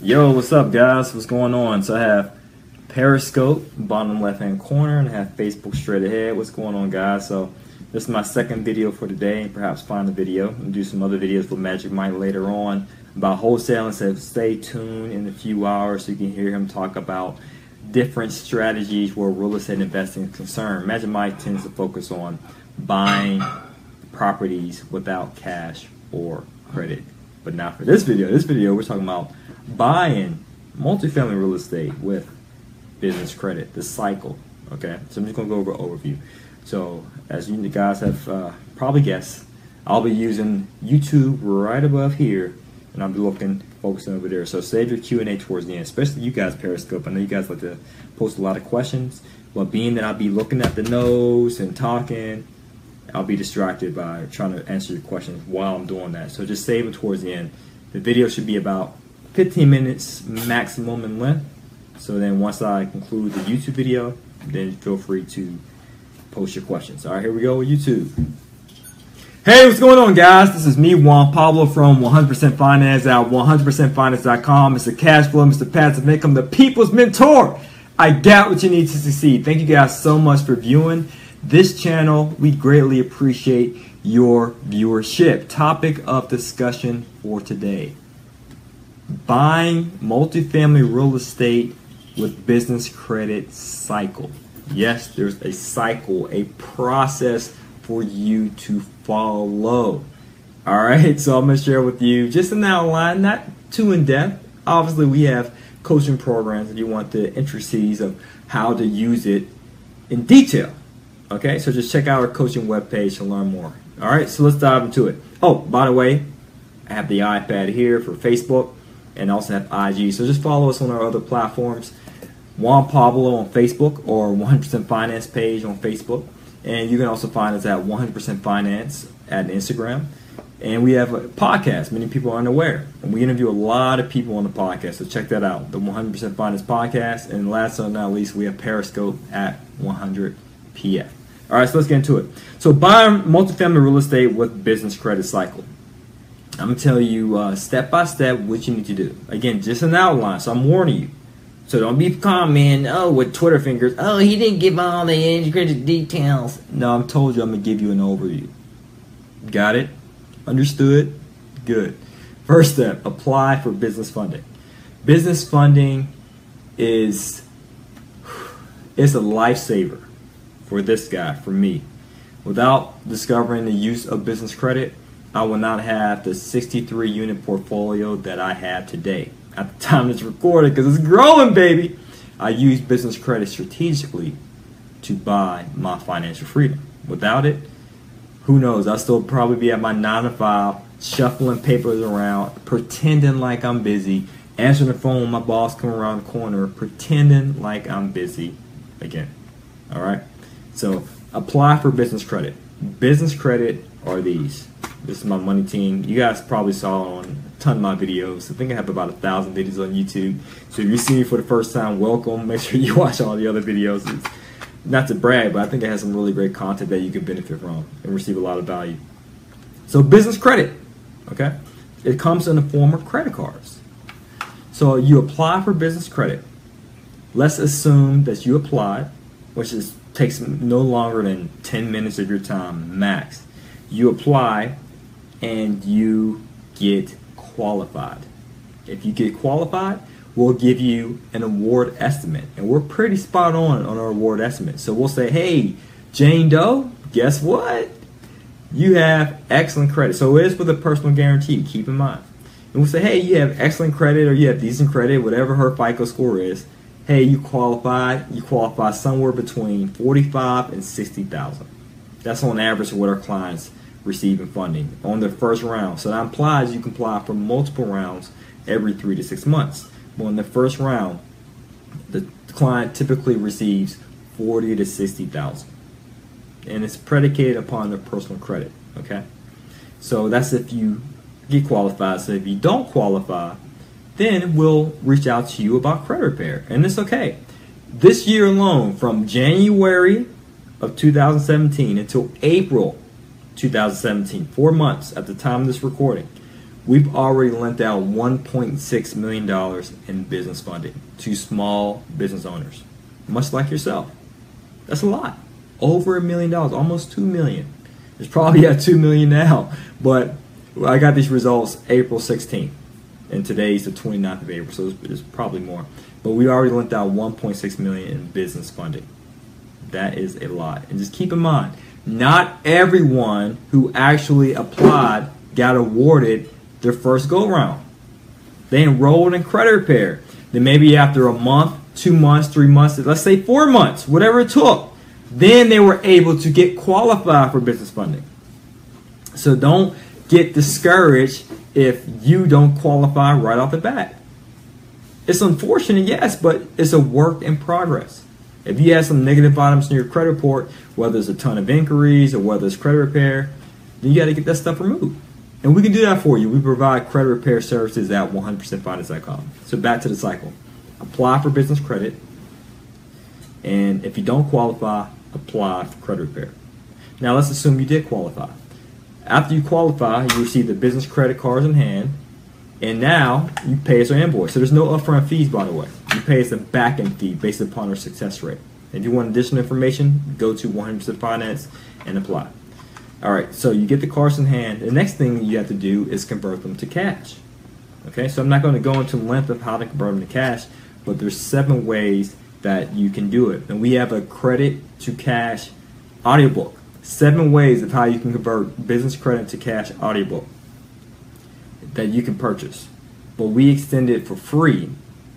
Yo, what's up, guys? What's going on? So I have Periscope, bottom left-hand corner, and I have Facebook straight ahead. What's going on, guys? So this is my second video for today. Perhaps find a video and do some other videos with Magic Mike later on about wholesaling. So stay tuned in a few hours so you can hear him talk about different strategies where real estate investing is concerned. Magic Mike tends to focus on buying properties without cash or credit. But not for this video. This video, we're talking about buying multifamily real estate with business credit, the cycle. Okay, so I'm just going to go over an overview. So as you guys have probably guessed, I'll be using YouTube right above here, and I'll be focusing over there. So save your Q&A towards the end, especially you guys Periscope. I know you guys like to post a lot of questions, but being that I'll be looking at the nose and talking, I'll be distracted by trying to answer your questions while I'm doing that. So just save it towards the end. The video should be about 15 minutes maximum in length. So then once I conclude the YouTube video, then feel free to post your questions. All right, here we go with YouTube. Hey, what's going on, guys? This is me, Juan Pablo from 100% Finance at 100%finance.com. Mr. Cash Flow, Mr. Passive Income, the people's mentor. I got what you need to succeed. Thank you guys so much for viewing this channel. We greatly appreciate your viewership. Topic of discussion for today: buying multifamily real estate with business credit cycle. Yes, there's a cycle, a process for you to follow. All right, so I'm going to share with you just an outline, not too in depth. Obviously, we have coaching programs if you want the intricacies of how to use it in detail. Okay, so just check out our coaching webpage to learn more. All right, so let's dive into it. Oh, by the way, I have the iPad here for Facebook and also have IG. So just follow us on our other platforms. Juan Pablo on Facebook or 100% Finance page on Facebook. And you can also find us at 100% Finance at Instagram. And we have a podcast. Many people aren't aware. And we interview a lot of people on the podcast. So check that out, the 100% Finance podcast. And last but not least, we have Periscope at 100PF. All right, so let's get into it. So buying multifamily real estate with business credit cycle. I'm going to tell you step by step what you need to do. Again, just an outline, so I'm warning you. So don't be commenting, oh, with Twitter fingers, oh, he didn't give all the integrated details. No, I'm told you I'm going to give you an overview. Got it? Understood? Good. First step, apply for business funding. Business funding is a lifesaver for this guy, for me. Without discovering the use of business credit, I will not have the 63 unit portfolio that I have today. At the time it's recorded, because it's growing, baby. I use business credit strategically to buy my financial freedom. Without it, who knows? I'll still probably be at my 9 to 5, shuffling papers around, pretending like I'm busy, answering the phone when my boss comes around the corner, pretending like I'm busy again. All right? So apply for business credit. Business credit are these. This is my money team. You guys probably saw on a ton of my videos. I think I have about 1,000 videos on YouTube. So if you see me for the first time, welcome. Make sure you watch all the other videos. It's not to brag, but I think it has some really great content that you can benefit from and receive a lot of value. So business credit, okay? It comes in the form of credit cards. So you apply for business credit. Let's assume that you applied, which takes no longer than 10 minutes of your time max. You apply and you get qualified. If you get qualified, we'll give you an award estimate, and we're pretty spot on our award estimate. So we'll say, hey, Jane Doe, guess what? You have excellent credit. So it is with a personal guarantee, keep in mind. And we'll say, hey, you have excellent credit, or you have decent credit, whatever her FICO score is. Hey, you qualify somewhere between $45,000 and $60,000. That's on average what our clients receive in funding on their first round. So that implies you can apply for multiple rounds every 3 to 6 months. But in the first round, the client typically receives $40,000 to $60,000, and it's predicated upon their personal credit. Okay, so that's if you get qualified. So if you don't qualify, then we'll reach out to you about credit repair, and it's okay. This year alone, from January of 2017 until April 2017, 4 months at the time of this recording, we've already lent out $1.6 million in business funding to small business owners, much like yourself. That's a lot. Over $1 million, almost $2 million. It's probably at $2 million now, but I got these results April 16th, and today's the 29th of April, so it's probably more. But we already lent out $1.6 million in business funding. That is a lot. And just keep in mind, not everyone who actually applied got awarded their first go-round. They enrolled in credit repair. Then maybe after a month, 2 months, 3 months, let's say 4 months, whatever it took, then they were able to get qualified for business funding. So don't get discouraged if you don't qualify right off the bat. It's unfortunate, yes, but it's a work in progress. If you have some negative items in your credit report, whether it's a ton of inquiries or whether it's credit repair, then you got to get that stuff removed. And we can do that for you. We provide credit repair services at 100percentfinance.com. So back to the cycle. Apply for business credit. And if you don't qualify, apply for credit repair. Now let's assume you did qualify. After you qualify, you receive the business credit cards in hand. And now you pay us our invoice. So there's no upfront fees, by the way. You pay us a back-end fee based upon our success rate. If you want additional information, go to 100% Finance and apply. All right, so you get the cards in hand. The next thing you have to do is convert them to cash. Okay, so I'm not going to go into length of how to convert them to cash, but there's 7 ways that you can do it. And we have a credit to cash audiobook. 7 ways of how you can convert business credit to cash audiobook that you can purchase. But we extend it for free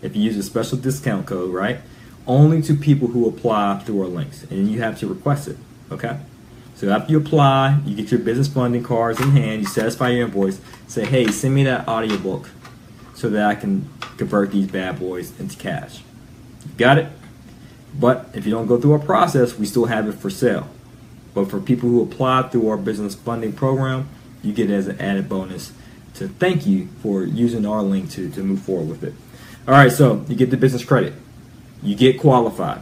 if you use a special discount code, right? Only to people who apply through our links. And you have to request it, okay? So after you apply, you get your business funding cards in hand, you satisfy your invoice, say, hey, send me that audiobook so that I can convert these bad boys into cash. Got it? But if you don't go through our process, we still have it for sale. But for people who apply through our business funding program, you get it as an added bonus to thank you for using our link to move forward with it. All right, so you get the business credit. You get qualified.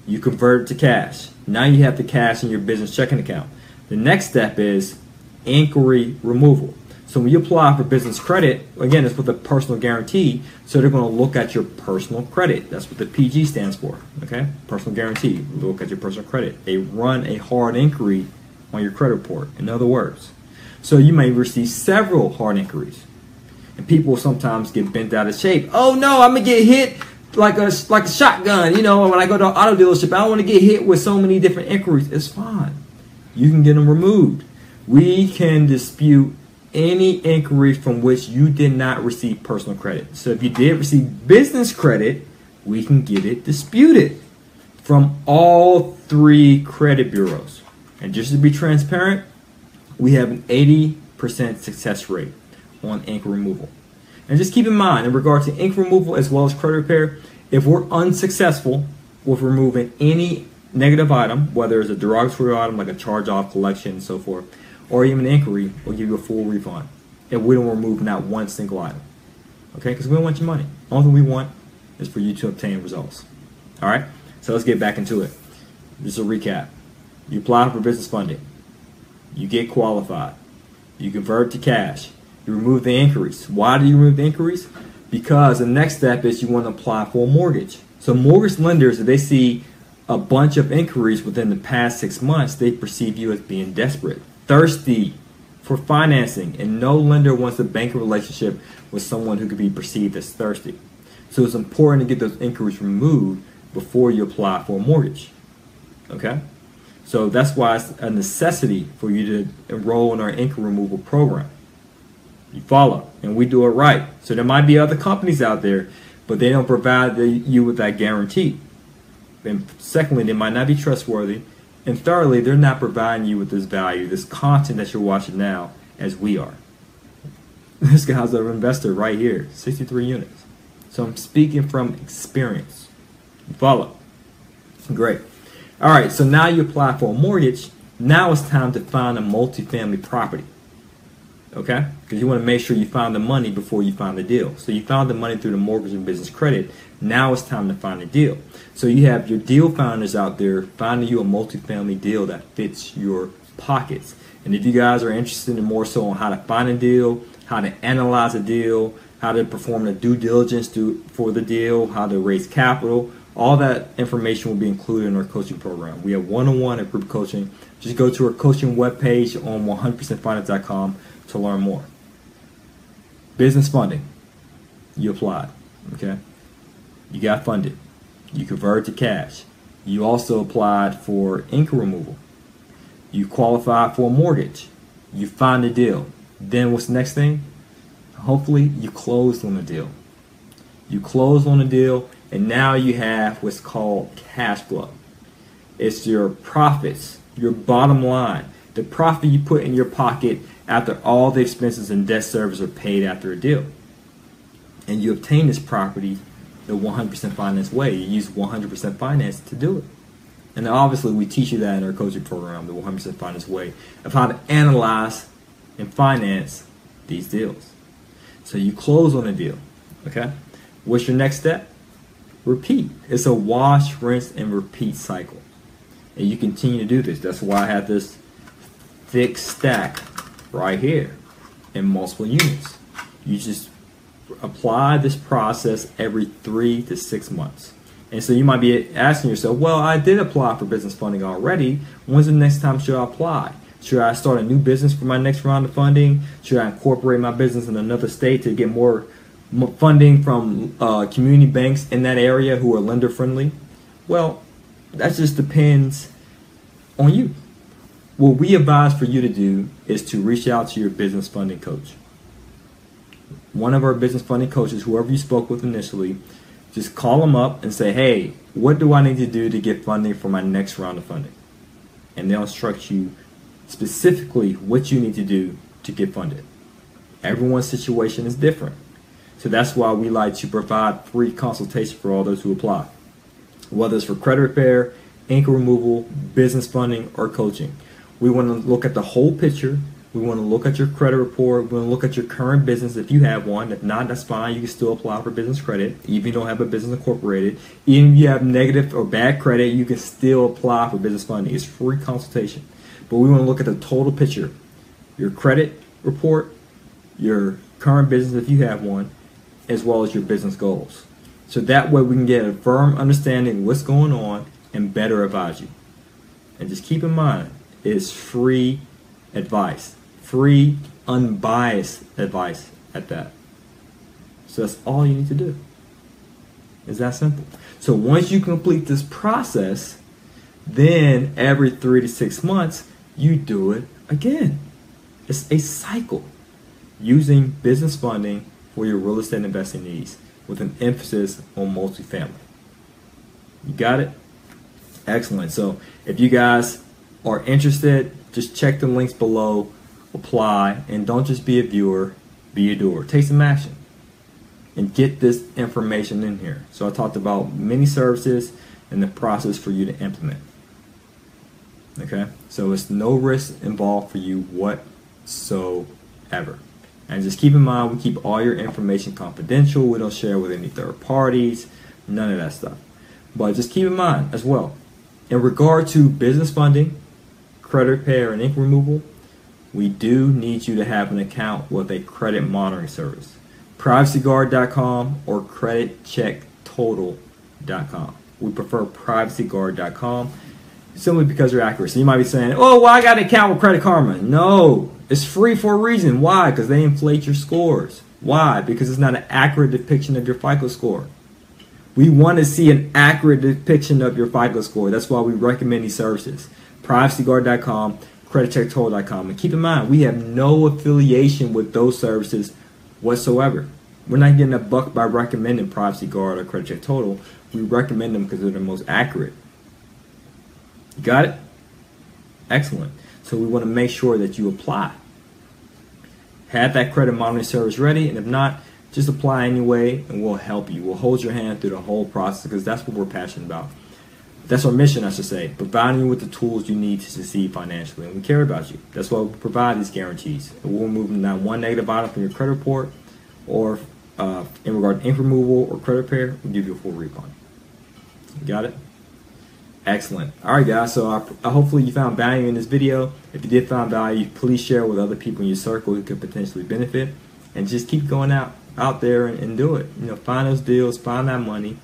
You convert it to cash. Now you have the cash in your business checking account. The next step is inquiry removal. So when you apply for business credit, again, it's with a personal guarantee, so they're going to look at your personal credit. That's what the PG stands for, okay? Personal guarantee. Look at your personal credit. They run a hard inquiry on your credit report, in other words. So you may receive several hard inquiries. And people sometimes get bent out of shape. Oh no, I'm going to get hit like a shotgun. You know, when I go to an auto dealership, I don't want to get hit with so many different inquiries. It's fine. You can get them removed. We can dispute any inquiry from which you did not receive personal credit. So if you did receive business credit, we can get it disputed from all 3 credit bureaus. And just to be transparent, we have an 80% success rate on ink removal. And just keep in mind, in regard to ink removal as well as credit repair, if we're unsuccessful with removing any negative item, whether it's a derogatory item like a charge-off, collection, and so forth, or even an inquiry, we'll give you a full refund if we don't remove not one single item. Okay, because we don't want your money. The only thing we want is for you to obtain results. All right, so let's get back into it. Just a recap. You apply for business funding. You get qualified. You convert to cash. You remove the inquiries. Why do you remove the inquiries? Because the next step is you want to apply for a mortgage. So mortgage lenders, if they see a bunch of inquiries within the past 6 months, they perceive you as being desperate, thirsty for financing, and no lender wants a banking relationship with someone who could be perceived as thirsty. So it's important to get those inquiries removed before you apply for a mortgage. Okay? So that's why it's a necessity for you to enroll in our inquiry removal program. You follow, and we do it right. So there might be other companies out there, but they don't provide you with that guarantee. And secondly, they might not be trustworthy. And thirdly, they're not providing you with this value, this content that you're watching now, as we are. This guy's an investor right here, 63 units. So I'm speaking from experience. You follow? Great. All right, so now you apply for a mortgage. Now it's time to find a multifamily property. Okay? Because you want to make sure you find the money before you find the deal. So you found the money through the mortgage and business credit. Now it's time to find a deal. So you have your deal founders out there finding you a multifamily deal that fits your pockets. And if you guys are interested in more so on how to find a deal, how to analyze a deal, how to perform the due diligence for the deal, how to raise capital. All that information will be included in our coaching program. We have one-on-one and group coaching. Just go to our coaching webpage on 100percentfinance.com to learn more. Business funding. You applied. Okay? You got funded. You converted to cash. You also applied for income removal. You qualified for a mortgage. You find a deal. Then what's the next thing? Hopefully you closed on the deal. You closed on the deal, and now you have what's called cash flow. It's your profits, your bottom line, the profit you put in your pocket after all the expenses and debt service are paid after a deal. And you obtain this property the 100% finance way. You use 100% finance to do it. And obviously we teach you that in our coaching program, the 100% finance way, of how to analyze and finance these deals. So you close on a deal, okay? What's your next step? Repeat. It's a wash, rinse, and repeat cycle. And you continue to do this. That's why I have this thick stack right here in multiple units. You just apply this process every 3 to 6 months. And so you might be asking yourself, well, I did apply for business funding already. When's the next time should I apply? Should I start a new business for my next round of funding? Should I incorporate my business in another state to get more funding from community banks in that area who are lender friendly? Well, that just depends on you. What we advise for you to do is to reach out to your business funding coach. One of our business funding coaches, whoever you spoke with initially, just call them up and say, hey, what do I need to do to get funding for my next round of funding? And they'll instruct you specifically what you need to do to get funded. Everyone's situation is different. So that's why we like to provide free consultation for all those who apply. Whether it's for credit repair, income removal, business funding, or coaching. We want to look at the whole picture. We want to look at your credit report. We want to look at your current business if you have one. If not, that's fine. You can still apply for business credit. Even if you don't have a business incorporated. Even if you have negative or bad credit, you can still apply for business funding. It's free consultation. But we want to look at the total picture. Your credit report, your current business if you have one, as well as your business goals. So that way we can get a firm understanding of what's going on and better advise you. And just keep in mind, it's free advice. Free, unbiased advice at that. So that's all you need to do. It's that simple. So once you complete this process, then every 3 to 6 months, you do it again. It's a cycle. Using business funding for your real estate investing needs with an emphasis on multifamily. You got it? Excellent. So if you guys are interested, just check the links below, apply, and don't just be a viewer, be a doer. Take some action and get this information in here. So I talked about many services and the process for you to implement. Okay? So it's no risk involved for you whatsoever. And just keep in mind, we keep all your information confidential. We don't share with any third parties, none of that stuff. But just keep in mind as well, in regard to business funding, credit repair, and income removal, we do need you to have an account with a credit monitoring service. PrivacyGuard.com or CreditCheckTotal.com. We prefer PrivacyGuard.com simply because they're accurate. So you might be saying, oh, well, I got an account with Credit Karma. No, it's free for a reason. Why? Because they inflate your scores. Why? Because it's not an accurate depiction of your FICO score. We want to see an accurate depiction of your FICO score. That's why we recommend these services. PrivacyGuard.com, CreditCheckTotal.com. And keep in mind, we have no affiliation with those services whatsoever. We're not getting a buck by recommending PrivacyGuard or CreditCheckTotal. We recommend them because they're the most accurate. You got it? Excellent. So we want to make sure that you apply. Have that credit monitoring service ready, and if not, just apply anyway, and we'll help you. We'll hold your hand through the whole process because that's what we're passionate about. That's our mission, I should say, providing you with the tools you need to succeed financially, and we care about you. That's why we provide these guarantees. And we'll remove not one negative item from your credit report, or in regard to income removal or credit repair, we'll give you a full refund. You got it? Excellent. All right, guys. So hopefully you found value in this video. If you did find value, please share with other people in your circle who could potentially benefit. and just keep going out there and do it. You know, find those deals, find that money,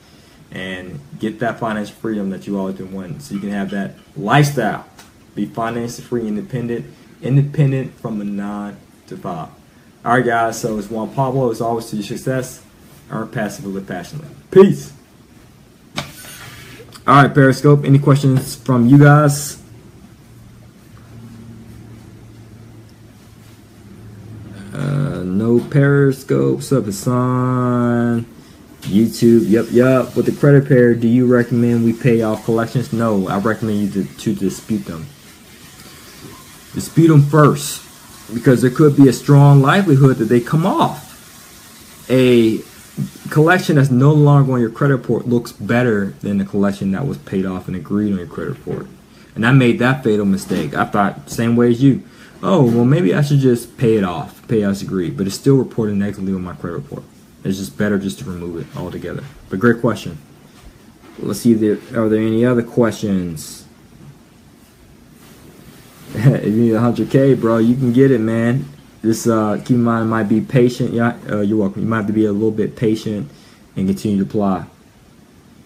and get that financial freedom that you always been wanting, so you can have that lifestyle. Be financially free, independent from a 9 to 5. All right, guys. So it's Juan Pablo. As always, to your success, earn passively, live passionately. Peace. All right, Periscope. Any questions from you guys? No Periscope. What's up, Hassan? YouTube. Yep. With the credit pair, do you recommend we pay off collections? No, I recommend you to dispute them. Dispute them first, because there could be a strong likelihood that they come off. A collection that's no longer on your credit report looks better than the collection that was paid off and agreed on your credit report. And I made that fatal mistake. I thought, same way as you, oh, well, maybe I should just pay it off, pay as agreed, but it's still reported negatively on my credit report. It's just better just to remove it altogether. But great question. Let's see, are there any other questions? If you need 100K, bro, you can get it, man. Just keep in mind, it might be patient. Yeah, you're welcome. You might have to be a little bit patient and continue to apply.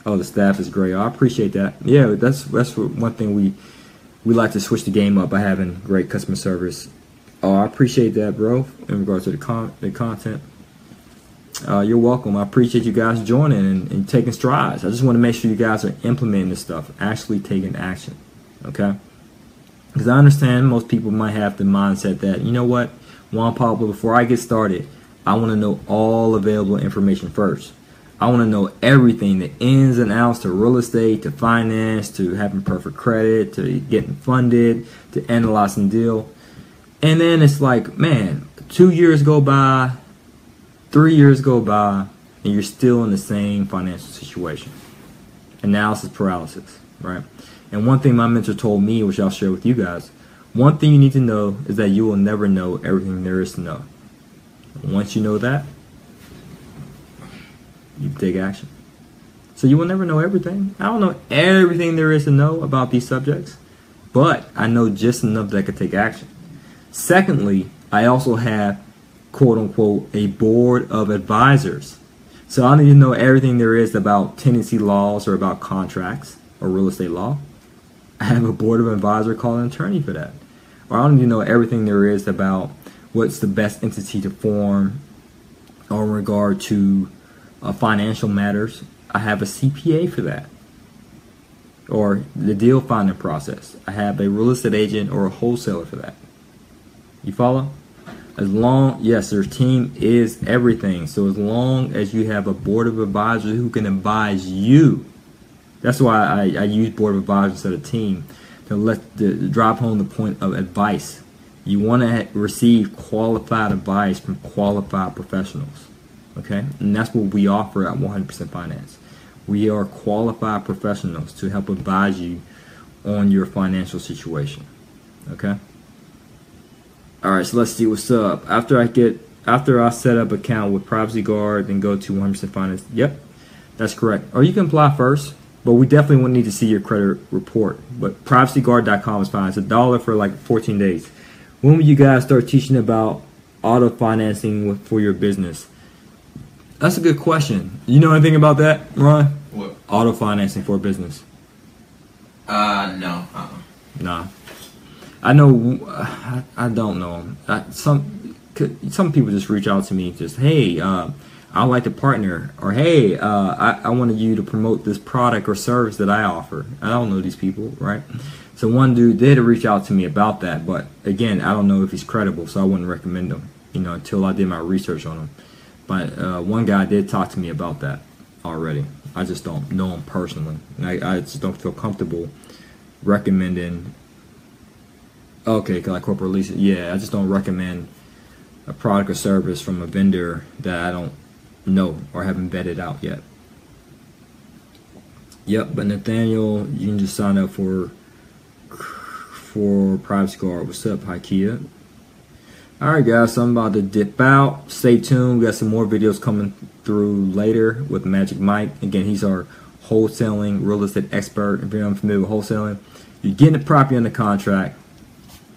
Oh, the staff is great. I appreciate that. Yeah, that's one thing we like to switch the game up by having great customer service. Oh, I appreciate that, bro. In regards to the content, you're welcome. I appreciate you guys joining and taking strides. I just want to make sure you guys are implementing this stuff, actually taking action. Okay? Because I understand most people might have the mindset that, you know what, Juan Pablo, before I get started, I want to know all available information first. I want to know everything, the ins and outs to real estate, to finance, to having perfect credit, to getting funded, to analyzing deal. And then it's like, man, 2 years go by, 3 years go by, and you're still in the same financial situation. Analysis paralysis, right? And one thing my mentor told me, which I'll share with you guys, one thing you need to know is that you will never know everything there is to know. Once you know that, you take action. So you will never know everything. I don't know everything there is to know about these subjects, but I know just enough that I can take action. Secondly, I also have, quote unquote, a board of advisors. So I don't need to know everything there is about tenancy laws or about contracts or real estate law. I have a board of advisors called an attorney for that. Or I don't need to know everything there is about what's the best entity to form or in regard to financial matters. I have a CPA for that. Or the deal finding process. I have a real estate agent or a wholesaler for that. You follow? Yes, their team is everything. So as long as you have a board of advisors who can advise you, that's why I use board of advisors instead of team, to drive home the point of advice. You want to receive qualified advice from qualified professionals, okay? And that's what we offer at 100% Finance. We are qualified professionals to help advise you on your financial situation, okay? All right, so let's see what's up. After I set up account with Privacy Guard, then go to 100% Finance. Yep, that's correct. Or you can apply first. But we definitely wouldn't need to see your credit report. But privacyguard.com is fine. It's $1 for like 14 days. When will you guys start teaching about auto financing for your business? That's a good question. You know anything about that, Ron? What? Auto financing for a business. No. Nah. I know. I don't know. Some people just reach out to me. Just, hey, I'd like to partner, or hey, I wanted you to promote this product or service that I offer. I don't know these people, right? So one dude did reach out to me about that, but again, I don't know if he's credible, so I wouldn't recommend him, until I did my research on him. But one guy did talk to me about that already. I just don't know him personally. I just don't feel comfortable recommending. Okay, like corporate leases. Yeah, I just don't recommend a product or service from a vendor that I don't know or haven't vetted out yet. Yep, but Nathaniel, you can just sign up for Privacy Guard. What's up, Ikea? Alright guys, so I'm about to dip out. Stay tuned. We got some more videos coming through later with Magic Mike. Again, he's our wholesaling real estate expert. If you're unfamiliar with wholesaling, you're getting the property under contract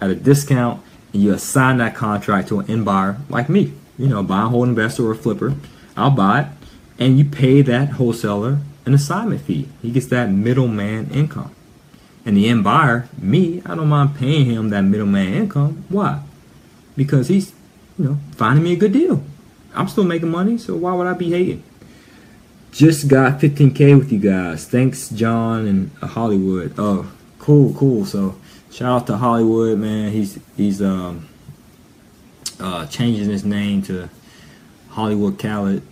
at a discount, and you assign that contract to an end buyer like me. buy and hold investor or a flipper. I'll buy it, and you pay that wholesaler an assignment fee. He gets that middleman income. And the end buyer, me, I don't mind paying him that middleman income. Why? Because he's, finding me a good deal. I'm still making money, so why would I be hating? Just got 15K with you guys. Thanks, John and Hollywood. Oh, cool. So shout out to Hollywood, man. He's changing his name to Hollywood Khaled.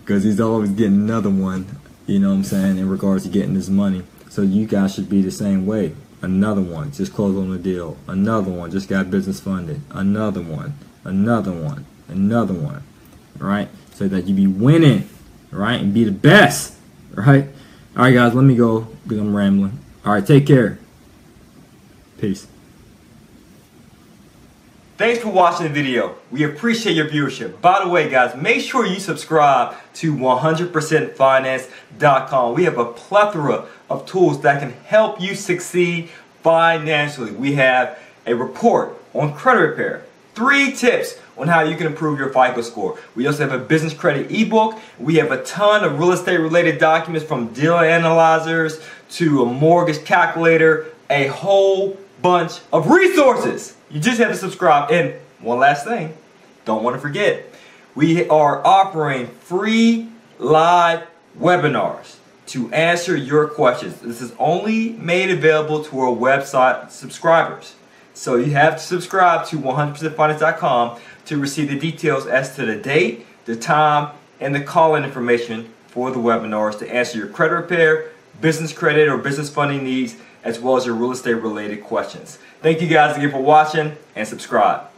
Because he's always getting another one, in regards to getting this money. So you guys should be the same way. Another one, just closed on the deal. Another one, just got business funded. Another one. Right? So that you be winning, right? And be the best, right? All right, guys, let me go because I'm rambling. All right, take care. Peace. Thanks for watching the video. We appreciate your viewership. By the way, guys, make sure you subscribe to 100%finance.com. We have a plethora of tools that can help you succeed financially. We have a report on credit repair, 3 tips on how you can improve your FICO score. We also have a business credit ebook. We have a ton of real estate related documents, from deal analyzers to a mortgage calculator, a whole bunch of resources. You just have to subscribe. And one last thing, don't want to forget, we are offering free live webinars to answer your questions. This is only made available to our website subscribers. So you have to subscribe to 100%finance.com to receive the details as to the date, the time, and the call-in information for the webinars to answer your credit repair, business credit, or business funding needs, as well as your real estate related questions. Thank you guys again for watching, and subscribe.